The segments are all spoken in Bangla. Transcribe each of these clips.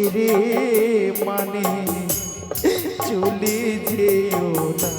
ছেড়ে মানে চলে যেও না।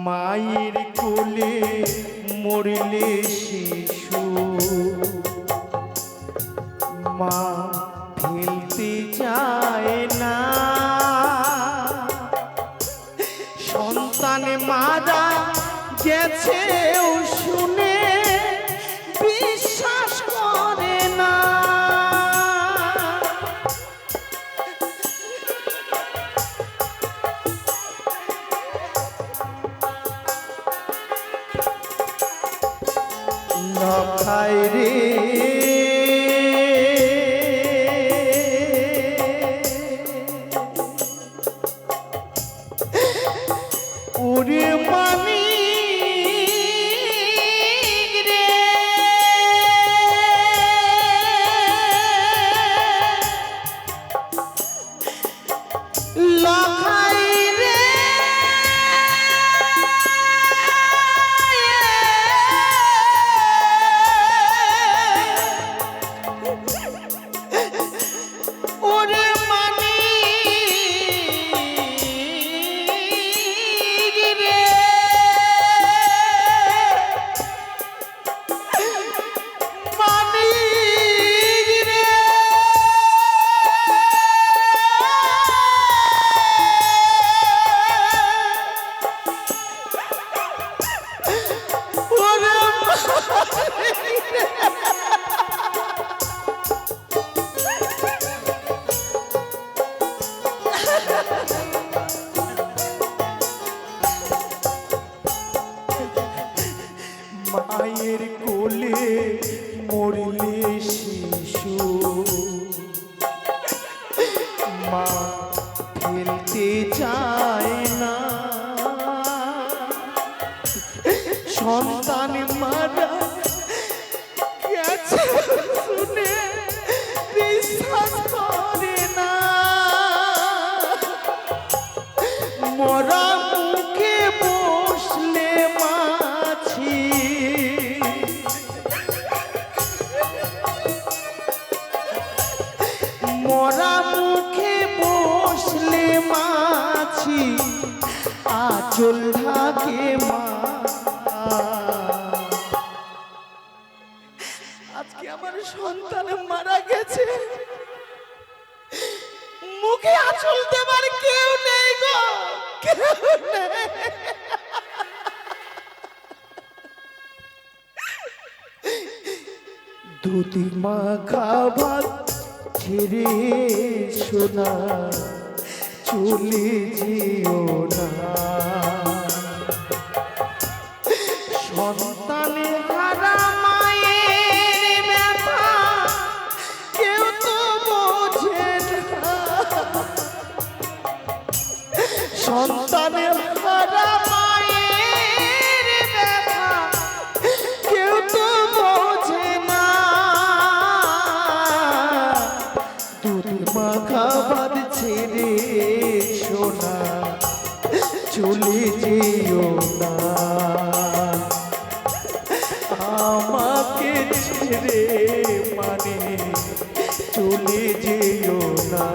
মায়ের কোলে মরলে শিশু মা ফেলতে চায় না, সন্তান মারা গেছে শুনে বিশ্বাস করে না। লখায় রে ওরে মানি রে লখায় রে ওরে মানি রে মানি রে ওরে মানি রে মায়ের কোলে মরলে শিশু মা ফেলতে চায় না, সন্তান মারা গেছে শুনে বিশ্বাস করে না। মরা মুখে বসলে মাছি মরা মুখে বসলে মাছি আঁচল ঢাকে মা। আজকে আমার সন্তান মারা গেছে, মুখে আঁচল দেবার কেউ নেই গো, কেউ নেই। দুধ মাখা ভাত ছেড়ে সোনা চলে যেও না, সন্তানে হারা মায়ের ব্যথা কেউ তো বোঝে না, সন্তানে হারা মায়ের ব্যথা কেউ তো বোঝে না। দুধ মাখা ভাত ছেড়ে সোনা চলে যেও না, আমাকে ছেড়ে মানে চলে যেও না।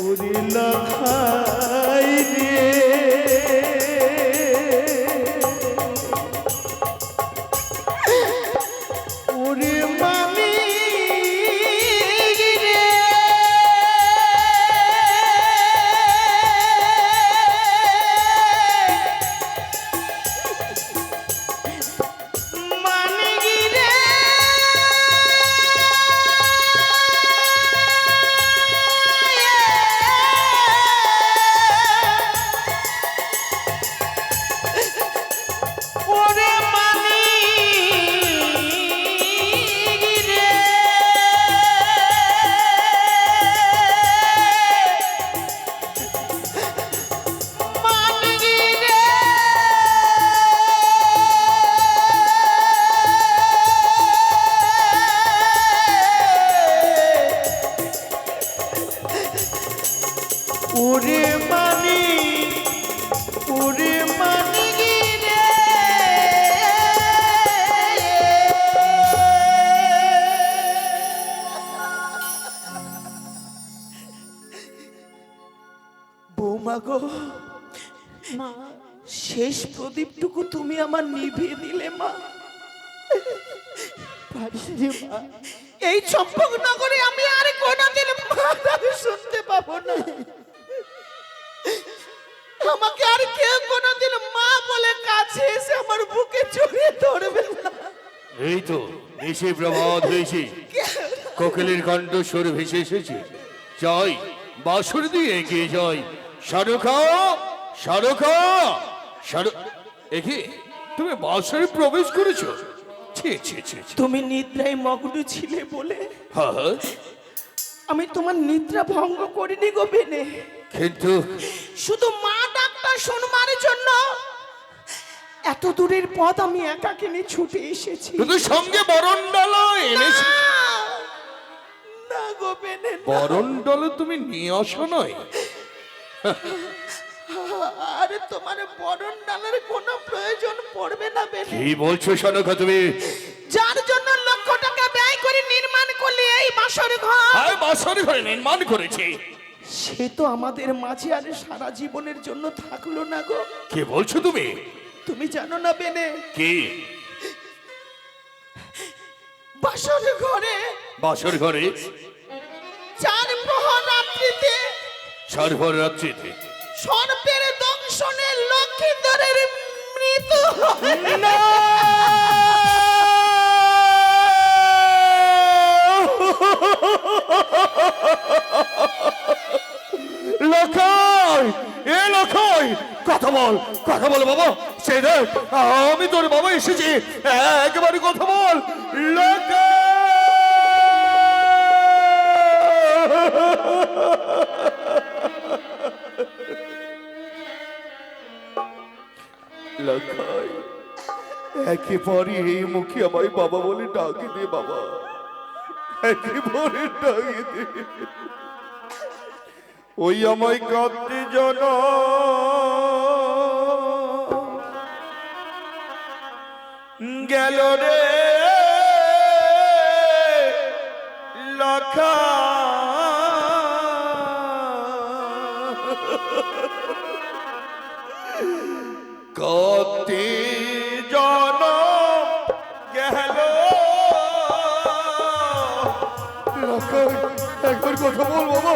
ওরে লখায় রে ওরে মানি রে মানি রে গো, মা শেষ প্রদীপটুকু তুমি আমার নিভিয়ে দিলে মা। পারিস রে মা। এই চম্পকনগরে আমি আর কোনোদিন মা দাবি শুনতে পাবো না। আমাকে আর কেউ কোনোদিন মা বলে কাছে এসে আমার বুকে জড়িয়ে ধরবে না। এই তো এসে প্রভাত হয়েছে, কোকিলের কণ্ঠ সুর ভেসে এসেছে। যাই বাসুর দিয়ে এগিয়ে যাই। শারুখা, শারুখা, শারু, একে তুমি বাসরে প্রবেশ করেছো? ছি ছি ছি ছি। তুমি নিদ্রায় মগ্ন ছিলে বলে হ্যাঁ, আমি তোমার নিদ্রা ভঙ্গ করিনি গো বেনে। কিন্তু শুধু মা ডাক্তার শুনবার জন্য এত দূরের পথ আমি একাকিনী ছুটে এসেছি। শুধু সঙ্গে বরণডালা এনেছি। না গো বেনে, না। বরণডালা তুমি নিয়ে আসো নয়? আরে তোমার বরণ ডালার কোনো প্রয়োজন পড়বে না বেনে। কি বলছো শারুখা তুমি? যার জন্য লক্ষ টাকা ব্যয় করে নির্মাণ করলে এই বাসর ঘর, আর বাসর ঘরে নির্মাণ করেছি, সে তো আমাদের মাঝে আর সারা জীবনের জন্য থাকলো না গো। কি বলছো তুমি? তুমি জানো না বেনে, কি বাসর ঘরে বাসর ঘরে চার প্রহর রাত্রিতে সারভর রাত্রিতে সর্পের দংশনে লক্ষ্মীধরের মৃত্যু হয়। লক্ষাই, এ লক্ষাই, কথা বল, কথা বল বাবা। সে দেখ, আমি তোর বাবা এসেছি, একেবারে কথা বল। লক্ষাই, একেবারে এই মুখে আমায় বাবা বলে ডাকি দে বাবা, একেবারে ডাকি দে। ওই আমায় কাঁদতে জানা গেল রে লক্ষা, কাঁদতে জানা গেল লক্ষা। একবার কথা বল বাবা,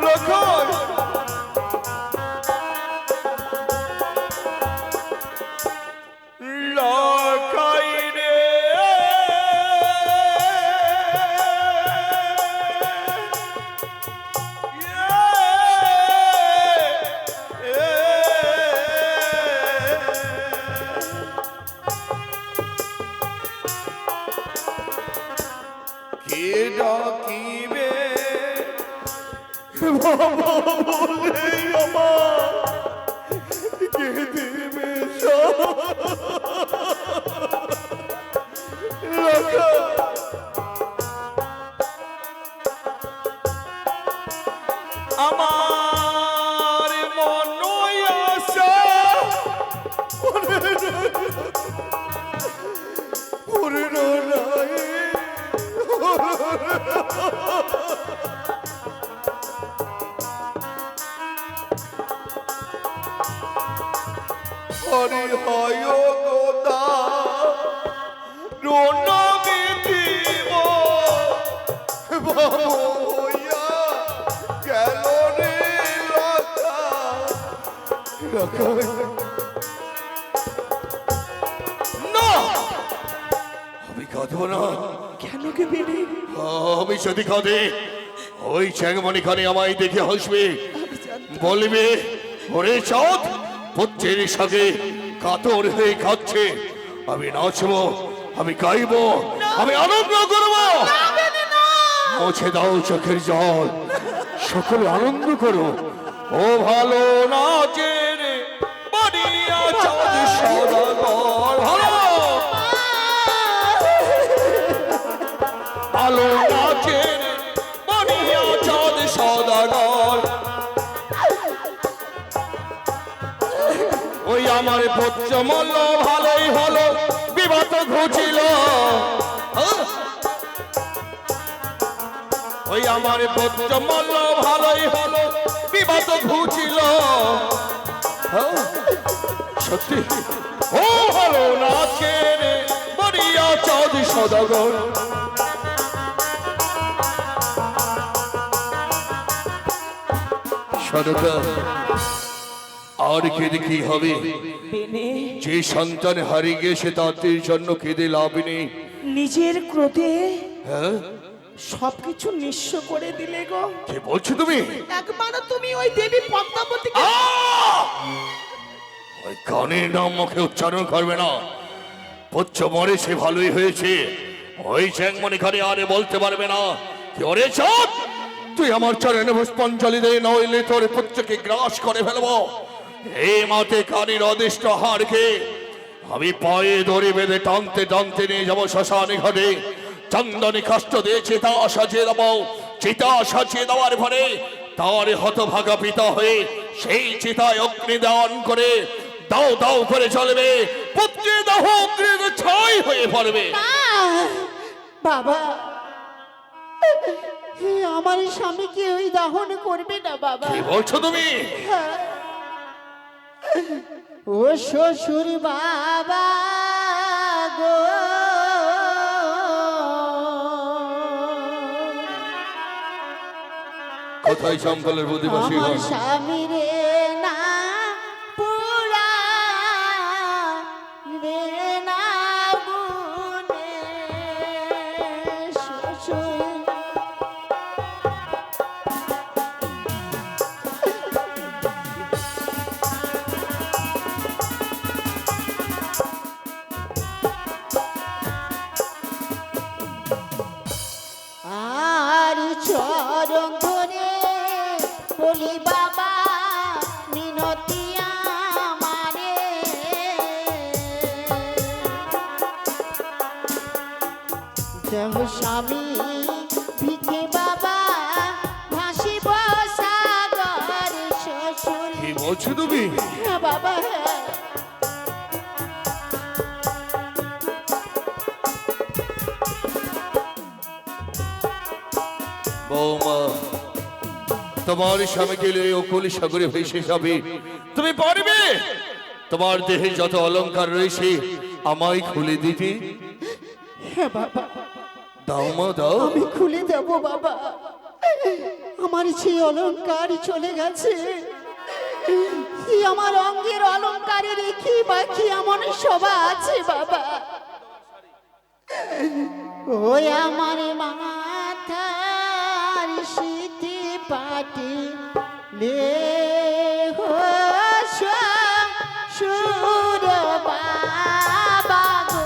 লক্ষণ। লক্ষাই রে, কে ডাকিবে বাবা বলে আমার কে দেবে আমার মন আশা পূর্ণ নয়। হরি হয় গোদা রোন বিধিব হইয়া গেল রে লতা। না, আমি কাঁদব না। কেন কে বেনে? আমি যদি কাঁদে ওই চ্যাংমণি খানে আমায় দেখে হাসবে, বলবে ওরে চাঁদ পুত্রের সঙ্গে কাতর হয়ে খাচ্ছে। আমি নাচবো, আমি গাইবো, আমি আনন্দ করবো। মুছে দাও চোখের জল, সকলে আনন্দ করো। ও ভালো নাচের বাড়িয়া চাঁদ সদাগর, ভালো ভালো নাচের বাড়িয়া চাঁদ সদাগর। ওই আমার পুত্র মল্ল ভালোই হলো, বিবাদ ঘুচিল। ওই আমার পুত্র মল্ল ভালোই হলো, বিবাদ ঘুচিল। হ্যাঁ, সত্যি ও হলো নাচের বরিয়া চাঁদ সদাগর। সরকা আর কেঁদে কি হবে? বেনে যে সন্তান হারিয়ে গেছে তাদের জন্য কেঁদে লাভ নেই। নিজের ক্রোধে হ্যাঁ, সবকিছু নিঃস্ব করে দিলে গো। কি বলছো তুমি? একবারও তুমি ওই দেবী পদ্মাবতীকে ওই গানের নাম মুখে উচ্চারণ করবে না। পুচ্ছ মরে সে ভালোই হয়েছে। ওই চ্যাংমনি খানে আরে বলতে পারবে না কি ওরে চাঁদ তুই আমার চরণে পুষ্পাঞ্জলি দে, নইলে তোর পুত্রকে গ্রাস করে ফেলবো। এই মাঠে কানের অদিষ্ট হারকে আমি পায়ে ধরে বেঁধে টানতে টানতে নিয়ে যাবো শ্মশানে ঘাটে। চন্দনে কাষ্ট দিয়ে চিতা সাজিয়ে দেবো। চিতা সাজিয়ে দেওয়ার পরে তার হতভাগা পিতা হয়ে সেই চিতায় অগ্নি দান করে দাও দাও করে চলবে। পুত্রের দাহ অগ্নিতে ছাই হয়ে পড়বে। বাবা, আমার স্বামীকে ওই দাহন করবে না বাবা। কি বলছো তুমি? ও শ্বশুর বাবা গো, কোথায় শঙ্কলের বুদ্ধিবাসী আমার হন? স্বামী রে না পুরা রে না গুনে শ্বশুর। আর চরণ ধরে বলি বাবা মিনতি আমারে, দেহ স্বামী ভিকে বাবা ভাসিব সাগর শ্বশুর। কি বলছো তুমি? হ্যাঁ বাবা, হ্যাঁ। বৌমা, তোমার স্বামীকে লয়ে অকুলি সাগরে ভেসে যাবে, তুমি পারবে? তোমার দেহে যত অলংকার রয়েছে আমায় খুলে দিতে। হ্যাঁ বাবা, দাও মা দাও। আমি খুলে দেব বাবা। আমার সেই অলংকার চলে গেছে, কি আমার অঙ্গের অলংকারে রেখে বাকি আমার সবা আছে বাবা। ওই আমার মাথার সিথি পাটি লে সুর বাবা গো।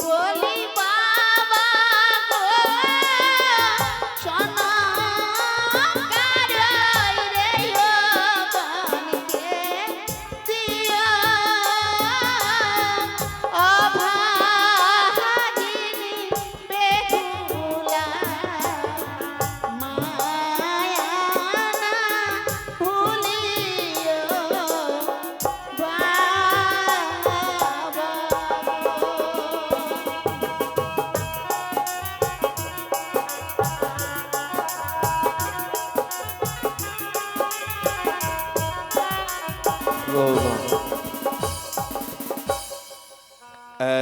বলি বাবা গো সোনা কারই রে ও বনকে দিও অভাগিনী বেহুলা মায়া না ভুলিও বাবা। বৌমা,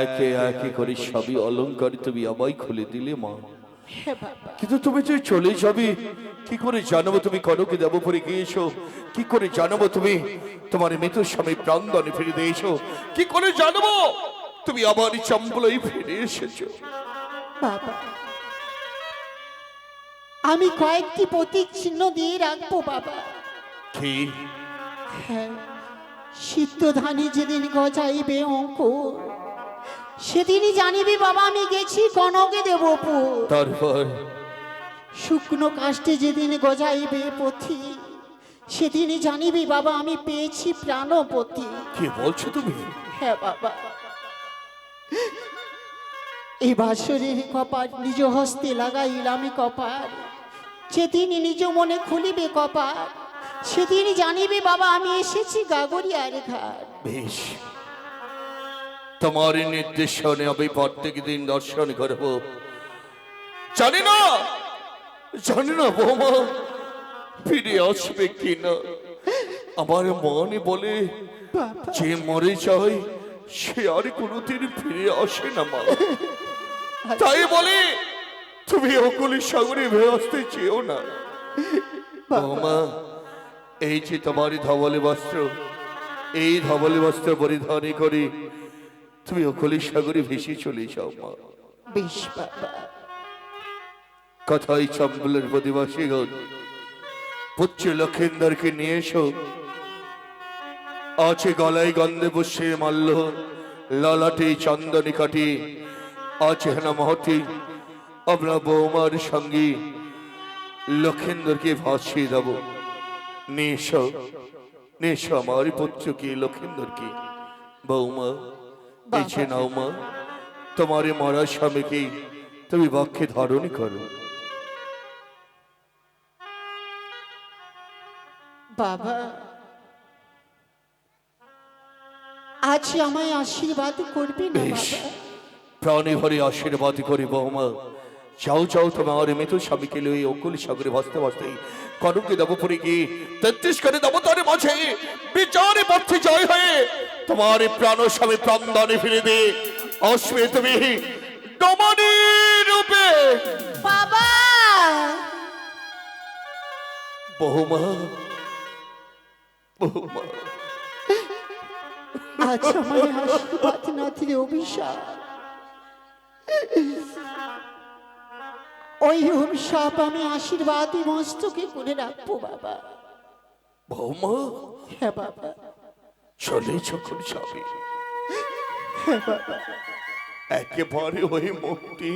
একে একে করে সবই অলংকার তুমি আমায় খুলে দিলে মা। হ্যাঁ বাবা, কিন্তু তুমি যে চলে যাবে কি করে জানাবো তুমি কনকে দেব পরে গিয়েছো? কি করে জানাবো তুমি তোমার মৃত্যুর স্বামী প্রাঙ্গণে ফিরে দিয়েছো? কি করে জানাবো তুমি আবার চম্বলাই ফিরে এসেছো? বাবা, আমি কয়েকটি প্রতীক চিহ্ন দিয়ে রাখবো বাবা। কি? হ্যাঁ, সিদ্ধ ধানে যেদিন গজাইবে অঙ্কুর সেদিনই জানিবি বাবা আমি গেছি কনকে দেবপুর। তারপর শুকনো কাষ্টে যেদিন গজাইবে পথি সেদিনই জানিবি বাবা আমি পেয়েছি প্রাণপতি। কি বলছো তুমি? হ্যাঁ বাবা, এই বাসরের কপাট নিজ হস্তে লাগাইলাম কপাট, যেদিনই নিজ মনে খুলিবে কপাট সেদিন জানিবে বাবা আমি এসেছি গাগরিয়ার ঘাট। বেশ, তোমার নির্দেশনে আমি প্রত্যেক দিন দর্শন করব। জানি না বৌমা ফিরে আসবে কিনা। আমার মনে বলে যে মরে যায় সে আর কোনোদিন ফিরে আসে না মা। তাই বলে তুমি অকুলি সাগরে ভেয়ে আসতে চেয়েও না। বৌমা, এই যে তোমার ধবলে বস্ত্র, এই ধবলে বস্ত্র পরিধান করে তুমি অকুলি সাগরে ভেসে চলে যাও মা। বেশ বাবা। কথাই চম্বলের প্রতিবাসীগণ পুত্র লক্ষিন্দরকে নিয়ে এসো। আছে গলায় গন্ধে পুষ্যের মাল্য, ললাটে চন্দনী কাটি, আছে হেনা মহতি। আমরা বৌমার সঙ্গে লক্ষিন্দরকে ভাসিয়ে দেব। নিয়ে এসো আমার পুত্রকে লক্ষিন্দরকে। বৌমা, বেছে নাও মা, তোমার মরা স্বামীকে তুমি বক্ষে ধারণ করো। বাবা, আজ আমায় আশীর্বাদ করবে না বেশ, বাবা? প্রাণে ভরে আশীর্বাদ করি বৌমা। যাও তোমার মৃত স্বামীকে লই অকুল সাগরে ভাসতে ভাসতে কনকে দেবপুরে গিয়ে 33 করে দেবতার মাঝে বিচারে পথে জয় হয়ে তোমার প্রাণ স্বামী প্রাণদানে ফিরে দে আসবে তুমি ডমনী রূপে। বাবা, বৌমা, আজ আমায় আশীর্বাদ না দিলে অভিশাপ। ওই অভিশাপ আমি আশীর্বাদী মস্তকে করে রাখবো বাবা। বৌমা, হ্যাঁ বাবা। চলে যখন যাবে হ্যাঁ বাবা। একেবারে ওই মুক্তি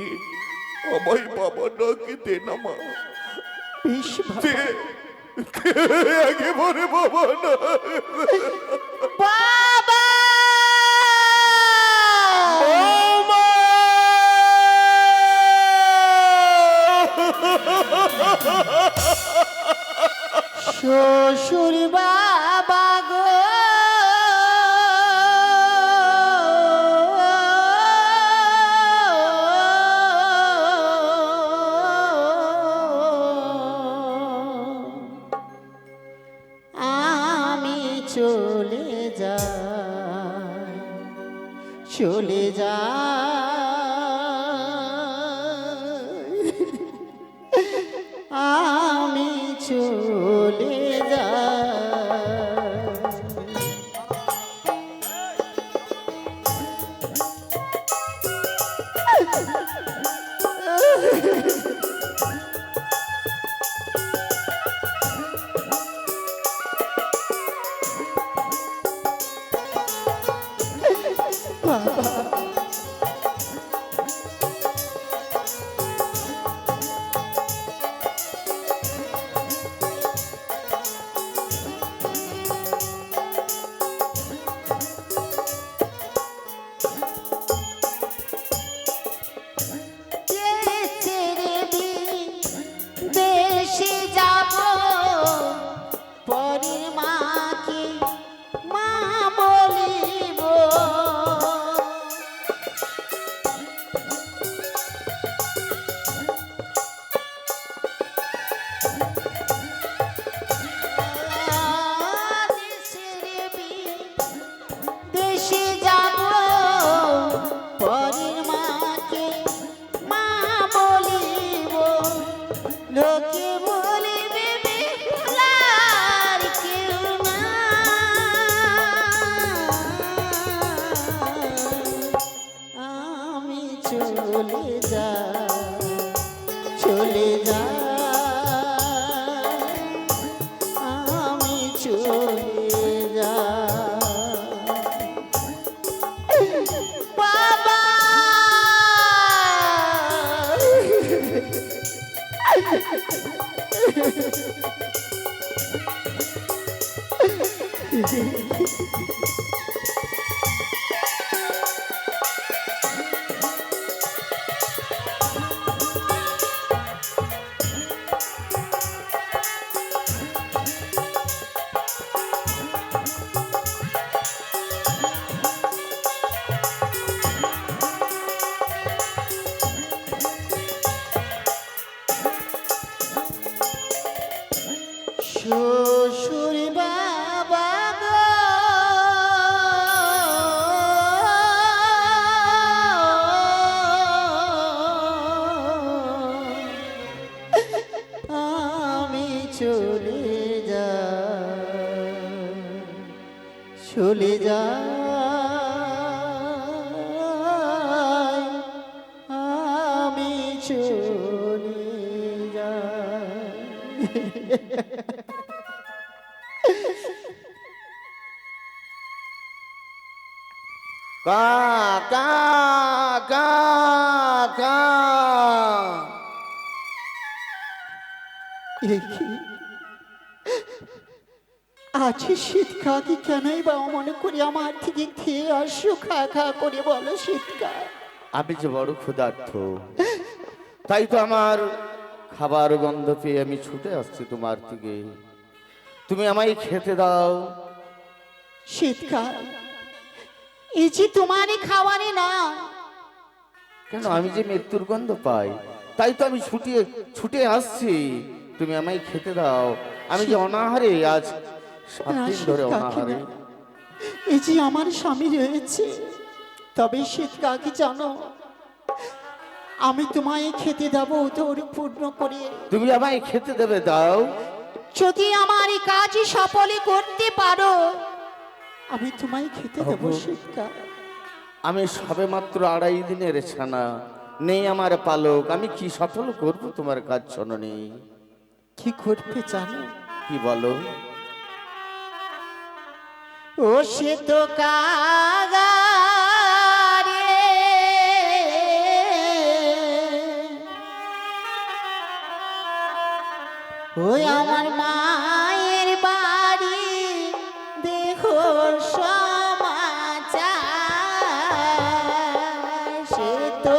আমায় বাবা ডাকে দে না মা। বেশ বাবা। একেবারে বাবা না। বাবা, বৌমা! শ্বশুর বাবা গো, আমি চলে যাই, চলে যাই, আমি চলে যাই। দেশে যাব পরের মাকে মা বলিব, দেশে যাব পরের মাকে মা বলিব, লোকে বলিবে বেহুলার কেউ না, আমি চলে যাই, চলে যাই, আমি চলে যাই। বাবা, শ্বশুর বাবা গো, আমি চলে যাই, আমি চলে যাই। কা কা কা কা এ কি? আছে শীত কাকি কেনই বা মনে করি আমার থেকে খেয়ে আসো, খা খা করে বলো শীতকা। আমি যে বড় ক্ষুধার্ত, তাই তো আমার খাবার গন্ধ পেয়ে আমি ছুটে আসছি তোমার থেকে। তুমি আমায় খেতে দাও। শীতকাল এই যে তোমারই খাওয়ারে না, কেন? আমি যে মৃত্যুর গন্ধ পাই, তাই তো আমি ছুটে আসছি। তুমি আমায় খেতে দাও। আমি যে অনাহারে, আজ 7 দিন ধরে অনাহারে। এই যে আমার স্বামী রয়েছে, তবে শীতকা কি জানো, আমি তোমায় খেতে দেবো তোর পূর্ণ করে। তুমি আমায় খেতে দেবে, দাও। যদি আমার এই কাজ সফলে করতে পারো, আমি তোমায় খেতে দেবো শীতকা। আমি সবে মাত্র 2.5 দিনের ছানা, নেই আমার পালক। আমি কি সফল করব তোমার কাজ শোনি? কি করবে জানো? কি বলো? ও সে তো কাগারে, ওই আমার মায়ের বাড়ি দেখো সমাচার, সে তো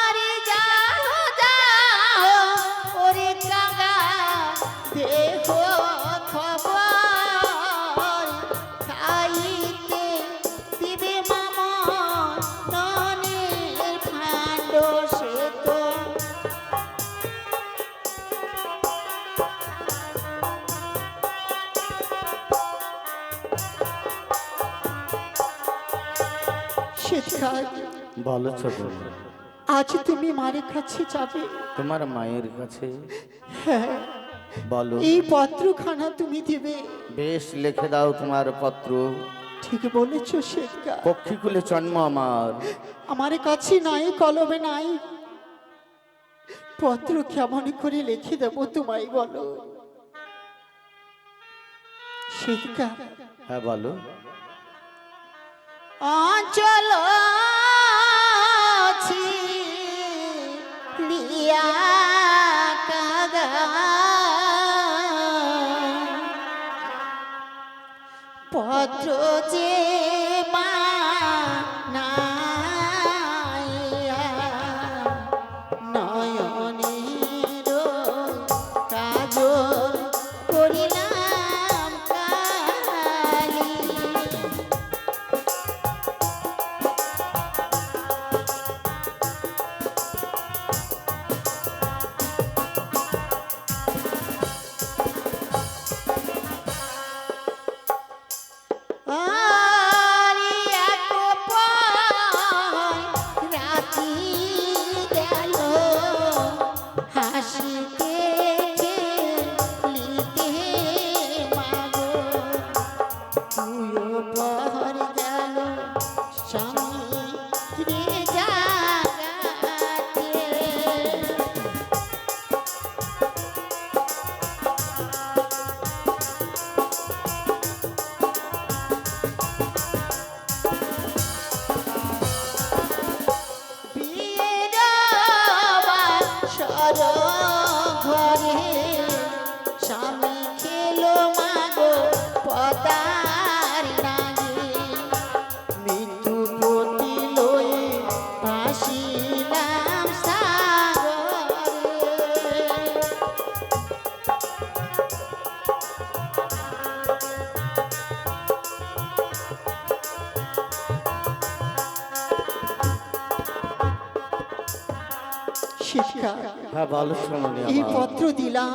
আরে যাও যাও ওরে কাকা, দেখো খবর, খাইতে দিবে মামা ননের ভাণ্ড, সে তো শীতকাল। বলো ছোট, আজ তুমি মায়ের কাছে যাবে? তোমার মায়ের কাছে? হ্যাঁ, বলো। এই পত্রখানা তুমি দিবে। বেশ, লিখে দাও তোমার পত্র। ঠিক বলেছ শীতকাল। পক্ষীকুলে জন্ম আমার। আমার কাছে নাই, কলমে নাই, পত্র কেমন করে লিখে দেবো তোমায় বলো শীতকাল। হ্যাঁ বলো। অঞ্চল লিয়া কাগা, পত্র যে মানাইয়া, নয়নের কাজল করিলাম কালি। আরে এক রাতি গেল হাসিতে খেলিতে মাগো, তুইও পর গেল স্বামী রে জাগাতে। বিয়ের বাসর ঘরে স্বামী খেলো মাগো পদার নাগে, মৃত্যুপতি লয়ে ভাসিলাম সাগরে। শিক্ষা হ্যাঁ বলো সোনালি এই আমার। পত্র দিলাম,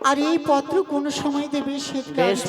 আর এই পত্র কোন সময় দেবে শিক্ষা বেশ